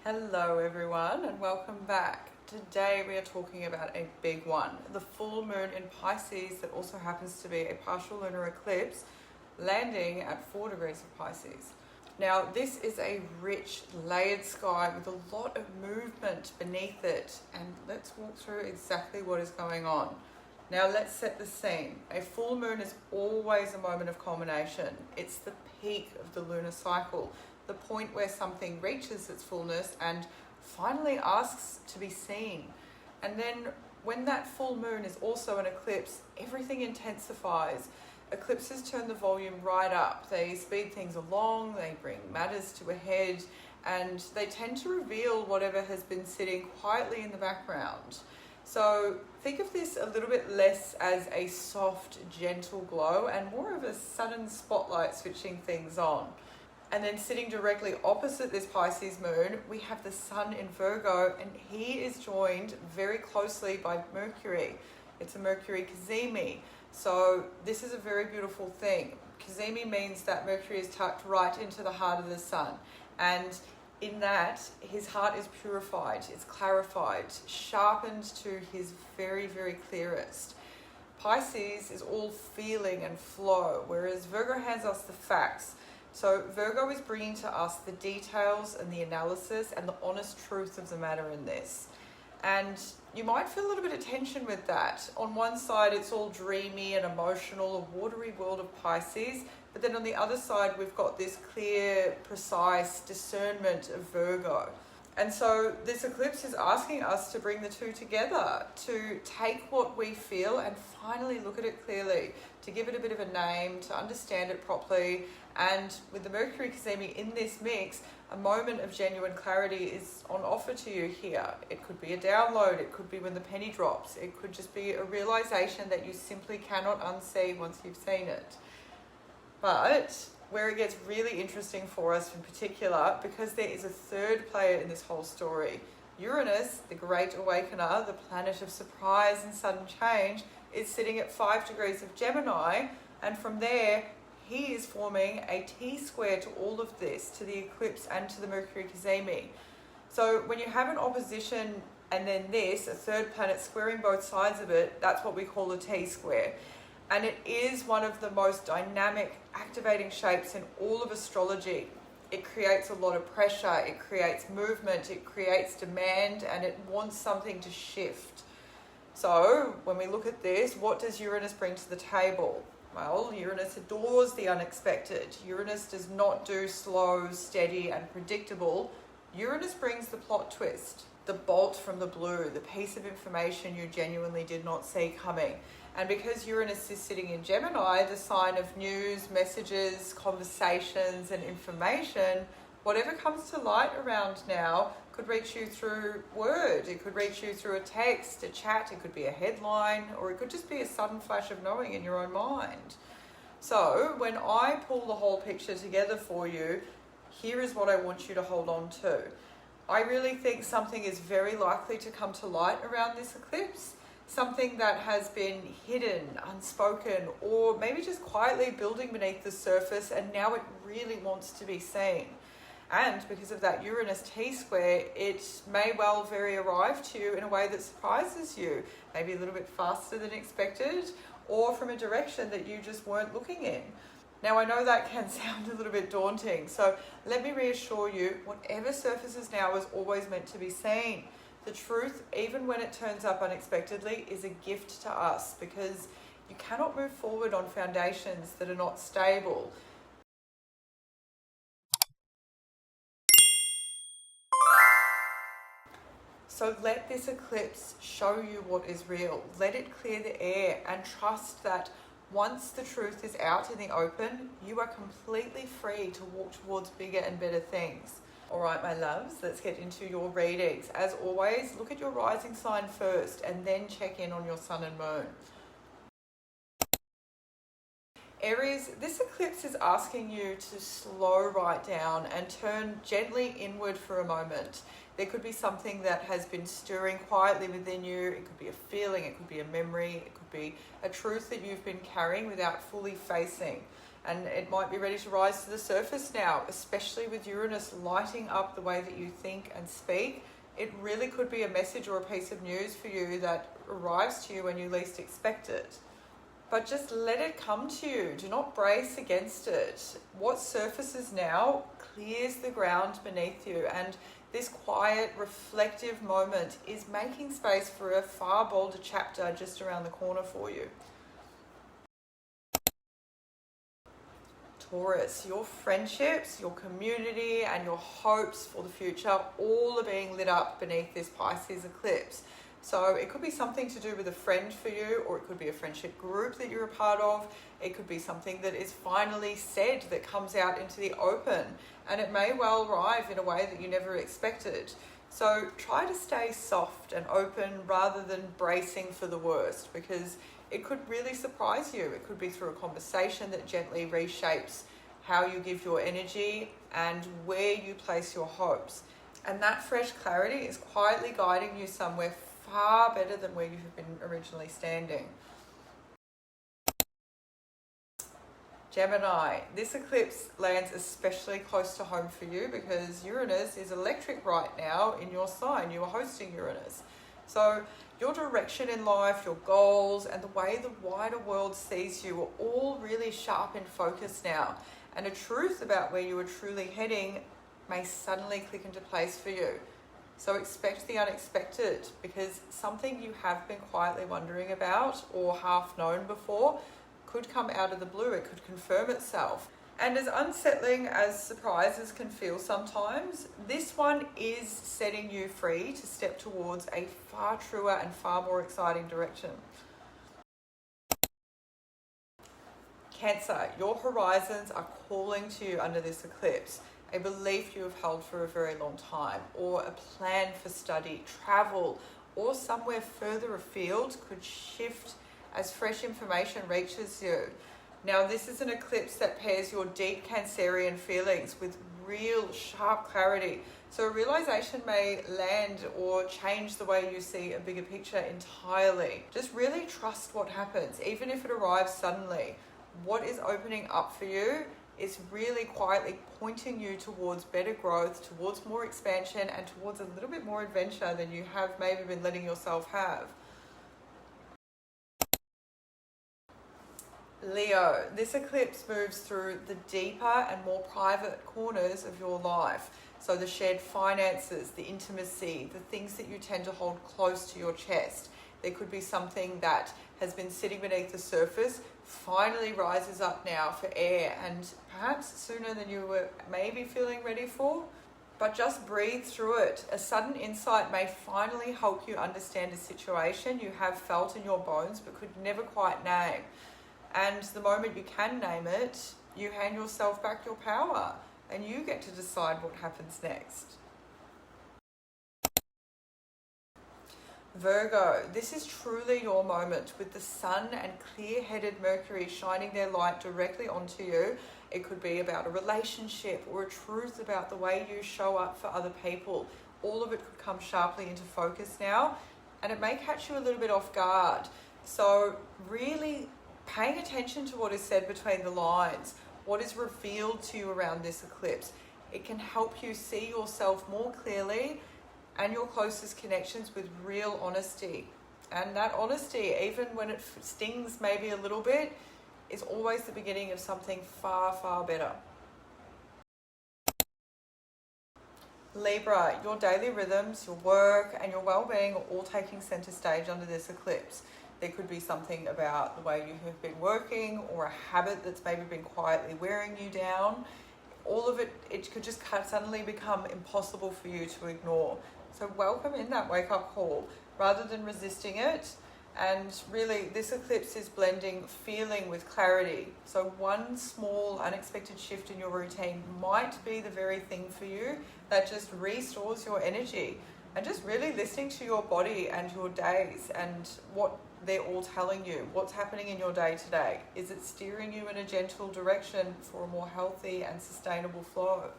Hello everyone and welcome back. Today we are talking about a big one, the full moon in Pisces that also happens to be a partial lunar eclipse landing at 4 degrees of Pisces. Now this is a rich layered sky with a lot of movement beneath it, and let's walk through exactly what is going on. Now let's set the scene. A full moon is always a moment of culmination. It's the peak of the lunar cycle, the point where something reaches its fullness and finally asks to be seen. And then when that full moon is also an eclipse, everything intensifies. Eclipses turn the volume right up. They speed things along, they bring matters to a head, and they tend to reveal whatever has been sitting quietly in the background. So think of this a little bit less as a soft, gentle glow and more of a sudden spotlight switching things on. And then sitting directly opposite this Pisces moon, we have the sun in Virgo, and he is joined very closely by Mercury. It's a Mercury cazimi. So this is a very beautiful thing. Cazimi means that Mercury is tucked right into the heart of the sun. And in that, his heart is purified, it's clarified, sharpened to his very, very clearest. Pisces is all feeling and flow, whereas Virgo hands us the facts. So Virgo is bringing to us the details and the analysis and the honest truth of the matter in this. And you might feel a little bit of tension with that. On one side, it's all dreamy and emotional, a watery world of Pisces. But then on the other side, we've got this clear, precise discernment of Virgo. And so this eclipse is asking us to bring the two together, to take what we feel and finally look at it clearly, to give it a bit of a name, to understand it properly. And with the Mercury cazimi in this mix, a moment of genuine clarity is on offer to you here. It could be a download, it could be when the penny drops, it could just be a realization that you simply cannot unsee once you've seen it. But where it gets really interesting for us in particular, because there is a third player in this whole story. Uranus, the great awakener, the planet of surprise and sudden change, is sitting at 5 degrees of Gemini, and from there he is forming a T-square to all of this, to the eclipse and to the Mercury cazimi. So when you have an opposition and then this, a third planet squaring both sides of it, that's what we call a T-square. And it is one of the most dynamic, activating shapes in all of astrology. It creates a lot of pressure, it creates movement, it creates demand, and it wants something to shift. So when we look at this, what does Uranus bring to the table? Well, Uranus adores the unexpected. Uranus does not do slow, steady, and predictable. Uranus brings the plot twist, the bolt from the blue, the piece of information you genuinely did not see coming. And because Uranus is sitting in Gemini, the sign of news, messages, conversations, and information, whatever comes to light around now could reach you through word, it could reach you through a text, a chat, it could be a headline, or it could just be a sudden flash of knowing in your own mind. So when I pull the whole picture together for you, here is what I want you to hold on to. I really think something is very likely to come to light around this eclipse, something that has been hidden, unspoken, or maybe just quietly building beneath the surface, and now it really wants to be seen. And because of that Uranus T-square, it may well very arrive to you in a way that surprises you, maybe a little bit faster than expected, or from a direction that you just weren't looking in. Now, I know that can sound a little bit daunting, so let me reassure you, whatever surfaces now is always meant to be seen. The truth, even when it turns up unexpectedly, is a gift to us, because you cannot move forward on foundations that are not stable. So let this eclipse show you what is real. Let it clear the air, and trust that once the truth is out in the open, you are completely free to walk towards bigger and better things. All right, my loves, let's get into your readings. As always, look at your rising sign first and then check in on your sun and moon. Aries, this eclipse is asking you to slow right down and turn gently inward for a moment. There could be something that has been stirring quietly within you. It could be a feeling, it could be a memory, it could be a truth that you've been carrying without fully facing. and it might be ready to rise to the surface now, especially with Uranus lighting up the way that you think and speak. It really could be a message or a piece of news for you that arrives to you when you least expect it. But just let it come to you. Do not brace against it. What surfaces now clears the ground beneath you, and this quiet, reflective moment is making space for a far bolder chapter just around the corner for you. Taurus, your friendships, your community, and your hopes for the future all are being lit up beneath this Pisces eclipse. So it could be something to do with a friend for you, or it could be a friendship group that you're a part of. It could be something that is finally said that comes out into the open, and it may well arrive in a way that you never expected. So try to stay soft and open rather than bracing for the worst, because it could really surprise you. It could be through a conversation that gently reshapes how you give your energy and where you place your hopes. And that fresh clarity is quietly guiding you somewhere far better than where you have been originally standing. Gemini, this eclipse lands especially close to home for you because Uranus is electric right now in your sign. You are hosting Uranus. So your direction in life, your goals, and the way the wider world sees you are all really sharp in focus now. And a truth about where you are truly heading may suddenly click into place for you. So expect the unexpected, because something you have been quietly wondering about or half known before could come out of the blue. It could confirm itself. And as unsettling as surprises can feel sometimes, this one is setting you free to step towards a far truer and far more exciting direction. Cancer, your horizons are calling to you under this eclipse. A belief you have held for a very long time, or a plan for study, travel, or somewhere further afield could shift as fresh information reaches you. Now, this is an eclipse that pairs your deep Cancerian feelings with real sharp clarity. So a realization may land or change the way you see a bigger picture entirely. Just really trust what happens, even if it arrives suddenly. What is opening up for you is really quietly pointing you towards better growth, towards more expansion, and towards a little bit more adventure than you have maybe been letting yourself have. Leo, this eclipse moves through the deeper and more private corners of your life. So the shared finances, the intimacy, the things that you tend to hold close to your chest. There could be something that has been sitting beneath the surface, finally rises up now for air, and perhaps sooner than you were maybe feeling ready for. But just breathe through it. A sudden insight may finally help you understand a situation you have felt in your bones but could never quite name. And the moment you can name it, you hand yourself back your power and you get to decide what happens next. Virgo, this is truly your moment with the sun and clear-headed Mercury shining their light directly onto you. It could be about a relationship or a truth about the way you show up for other people. All of it could come sharply into focus now, and it may catch you a little bit off guard. So really paying attention to what is said between the lines, what is revealed to you around this eclipse. It can help you see yourself more clearly and your closest connections with real honesty. And that honesty, even when it stings maybe a little bit, is always the beginning of something far, far better. Libra, your daily rhythms, your work, and your well-being are all taking center stage under this eclipse. There could be something about the way you have been working, or a habit that's maybe been quietly wearing you down. All of it, it could just suddenly become impossible for you to ignore. So welcome in that wake-up call rather than resisting it. And really, this eclipse is blending feeling with clarity. So one small unexpected shift in your routine might be the very thing for you that just restores your energy. And just really listening to your body and your days and what they're all telling you. What's happening in your day today? Is it steering you in a gentle direction for a more healthy and sustainable flow?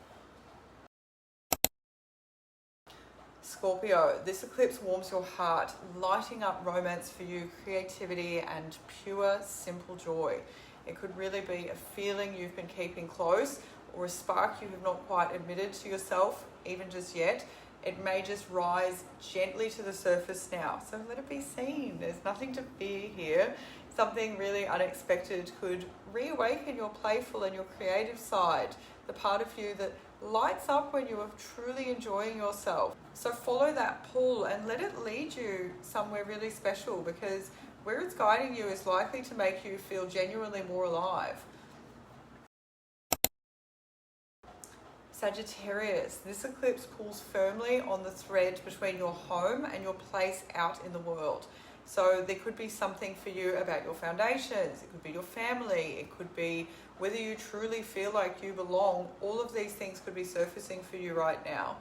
Scorpio, this eclipse warms your heart, lighting up romance for you, creativity and pure, simple joy. It could really be a feeling you've been keeping close, or a spark you have not quite admitted to yourself, even just yet. It may just rise gently to the surface now. So let it be seen. There's nothing to fear here. Something really unexpected could reawaken your playful and your creative side, the part of you that lights up when you are truly enjoying yourself. So follow that pull and let it lead you somewhere really special, because where it's guiding you is likely to make you feel genuinely more alive. Sagittarius, this eclipse pulls firmly on the thread between your home and your place out in the world. So there could be something for you about your foundations, it could be your family, it could be whether you truly feel like you belong. All of these things could be surfacing for you right now.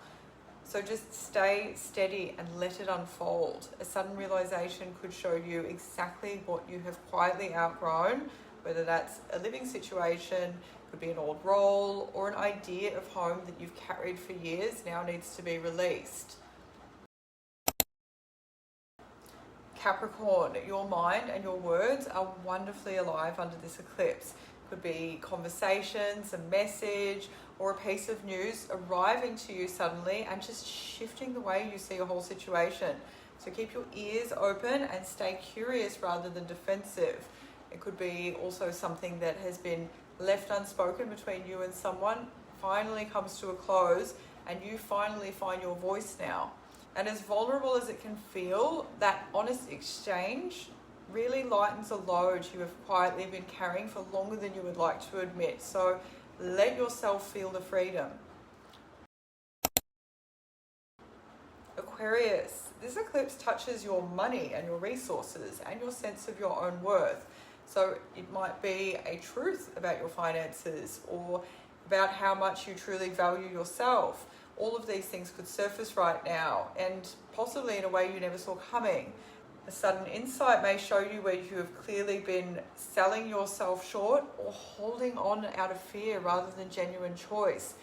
So just stay steady and let it unfold. A sudden realization could show you exactly what you have quietly outgrown, whether that's a living situation, could be an old role, or an idea of home that you've carried for years now needs to be released. Capricorn, your mind and your words are wonderfully alive under this eclipse. Could be conversations, a message, or a piece of news arriving to you suddenly and just shifting the way you see a whole situation. So keep your ears open and stay curious rather than defensive. It could be also something that has been left unspoken between you and someone finally comes to a close, and you finally find your voice now. And as vulnerable as it can feel, that honest exchange really lightens a load you have quietly been carrying for longer than you would like to admit. So let yourself feel the freedom. Aquarius, this eclipse touches your money and your resources and your sense of your own worth. So it might be a truth about your finances, or about how much you truly value yourself. All of these things could surface right now, and possibly in a way you never saw coming. A sudden insight may show you where you have clearly been selling yourself short or holding on out of fear rather than genuine choice.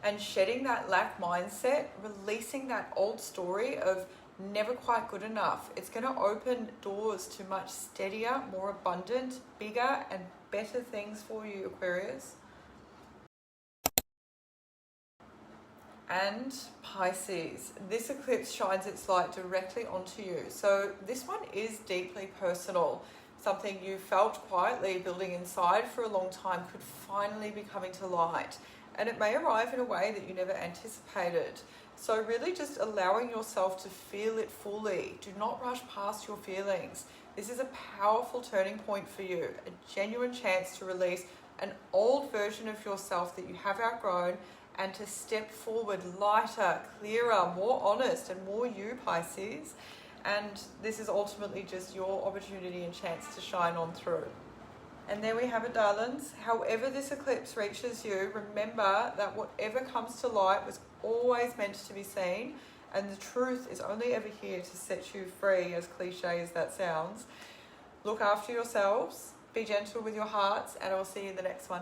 And shedding that lack mindset, releasing that old story of never quite good enough. It's going to open doors to much steadier, more abundant, bigger and better things for you, Aquarius. And Pisces, this eclipse shines its light directly onto you. So this one is deeply personal. Something you felt quietly building inside for a long time could finally be coming to light. And it may arrive in a way that you never anticipated. So really just allowing yourself to feel it fully. Do not rush past your feelings. This is a powerful turning point for you, a genuine chance to release an old version of yourself that you have outgrown, and to step forward lighter, clearer, more honest, and more you, Pisces. And this is ultimately just your opportunity and chance to shine on through. And there we have it, darlings. However this eclipse reaches you, remember that whatever comes to light was always meant to be seen, and the truth is only ever here to set you free, as cliche as that sounds. Look after yourselves, be gentle with your hearts, and I will see you in the next one.